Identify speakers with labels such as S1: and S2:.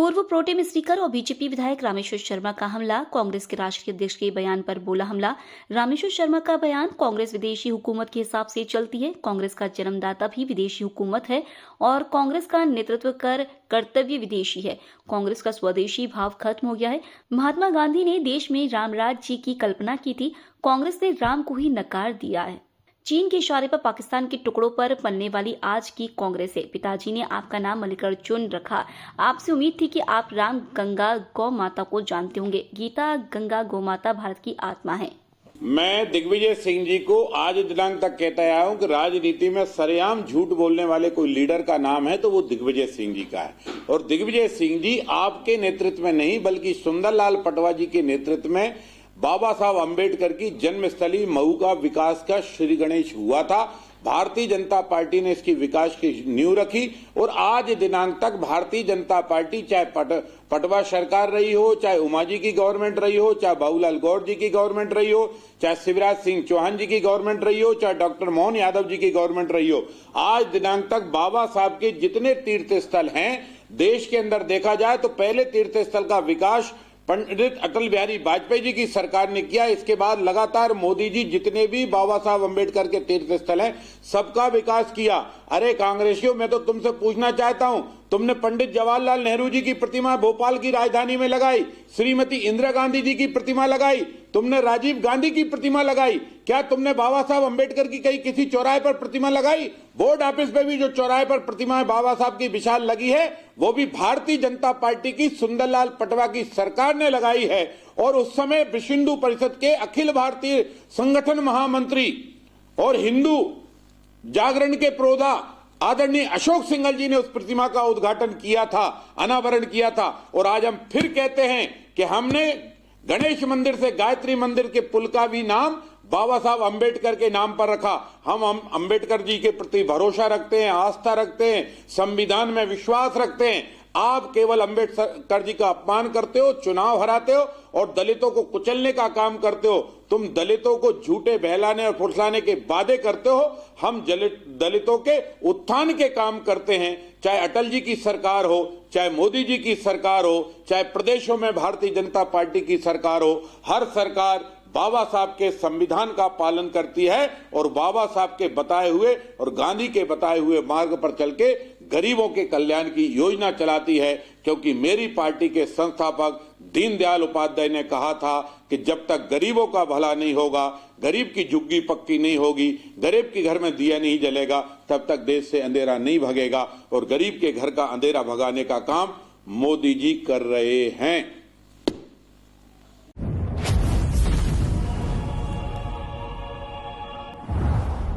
S1: पूर्व pro tem speaker और BJP विधायक रामेश्वर शर्मा का हमला, कांग्रेस के राष्ट्रीय अध्यक्ष के बयान पर बोला हमला। रामेश्वर शर्मा का बयान, कांग्रेस विदेशी हुकूमत के हिसाब से चलती है। कांग्रेस का जन्मदाता भी विदेशी हुकूमत है और कांग्रेस का नेतृत्व कर कर्तव्य विदेशी है। कांग्रेस का स्वदेशी भाव खत्म हो गया है। महात्मा गांधी ने देश में राम राज्य की कल्पना की थी, कांग्रेस ने राम को ही नकार दिया है। चीन के इशारे पर पाकिस्तान के टुकड़ों पर पलने वाली आज की कांग्रेस है। पिताजी ने आपका नाम मल्लिकार्जुन रखा। आपसे उम्मीद थी कि आप राम गंगा गौ माता को जानते होंगे। गीता गंगा गौ माता भारत की आत्मा है।
S2: मैं दिग्विजय सिंह जी को आज दिनांक तक कहता आया हूं कि राजनीति में सरेआम झूठ बोलने वाले कोई लीडर का नाम है तो वो दिग्विजय सिंह जी का है। और दिग्विजय सिंह जी आपके नेतृत्व में नहीं बल्कि सुंदरलाल पटवा जी के नेतृत्व में बाबा साहब अंबेडकर की जन्मस्थली मऊ का विकास का श्री गणेश हुआ था। भारतीय जनता पार्टी ने इसकी विकास की नींव रखी और आज दिनांक तक भारतीय जनता पार्टी चाहे पटवा सरकार रही हो, चाहे उमा जी की गवर्नमेंट रही हो, चाहे बाबूलाल गौर जी की गवर्नमेंट रही हो, चाहे शिवराज सिंह चौहान जी की गवर्नमेंट रही हो, चाहे डॉक्टर मोहन यादव जी की गवर्नमेंट रही हो, आज दिनांक तक बाबा साहब के जितने तीर्थ स्थल हैं देश के अंदर देखा जाए तो पहले तीर्थ स्थल का विकास पंडित अटल बिहारी वाजपेयी जी की सरकार ने किया। इसके बाद लगातार मोदी जी जितने भी बाबा साहब अंबेडकर के तीर्थ स्थल हैं सबका विकास किया। अरे कांग्रेसियों, मैं तो तुमसे पूछना चाहता हूं, तुमने पंडित जवाहरलाल नेहरू जी की प्रतिमा भोपाल की राजधानी में लगाई, श्रीमती इंदिरा गांधी जी की प्रतिमा लगाई, तुमने राजीव गांधी की प्रतिमा लगाई, क्या तुमने बाबा साहब अंबेडकर की कहीं किसी चौराहे पर प्रतिमा लगाई? बोर्ड ऑफिस पे भी जो चौराहे पर प्रतिमा बाबा साहब की विशाल लगी है वो भी भारतीय जनता पार्टी की सुंदरलाल पटवा की सरकार ने लगाई है। और उस समय विश्व हिंदू परिषद के अखिल भारतीय संगठन महामंत्री और हिंदू जागरण के प्रोधा आदरणीय अशोक सिंघल जी ने उस प्रतिमा का उद्घाटन किया था, अनावरण किया था। और आज हम फिर कहते हैं कि हमने गणेश मंदिर से गायत्री मंदिर के पुल का भी नाम बाबा साहब अंबेडकर के नाम पर रखा। हम अंबेडकर जी के प्रति भरोसा रखते हैं, आस्था रखते हैं, संविधान में विश्वास रखते हैं। आप केवल अंबेडकर जी का अपमान करते हो, चुनाव हराते हो और दलितों को कुचलने का काम करते हो। तुम दलितों को झूठे बहलाने और फुसलाने के वादे करते हो, हम दलितों के उत्थान के काम करते हैं। चाहे अटल जी की सरकार हो, चाहे मोदी जी की सरकार हो, चाहे प्रदेशों में भारतीय जनता पार्टी की सरकार हो, हर सरकार बाबा साहब के संविधान का पालन करती है और बाबा साहब के बताए हुए और गांधी के बताए हुए मार्ग पर चल के गरीबों के कल्याण की योजना चलाती है। क्योंकि मेरी पार्टी के संस्थापक दीनदयाल उपाध्याय ने कहा था कि जब तक गरीबों का भला नहीं होगा, गरीब की झुग्गी पक्की नहीं होगी, गरीब के घर में दिया नहीं जलेगा, तब तक देश से अंधेरा नहीं भगेगा। और गरीब के घर का अंधेरा भगाने का काम मोदी जी कर रहे हैं।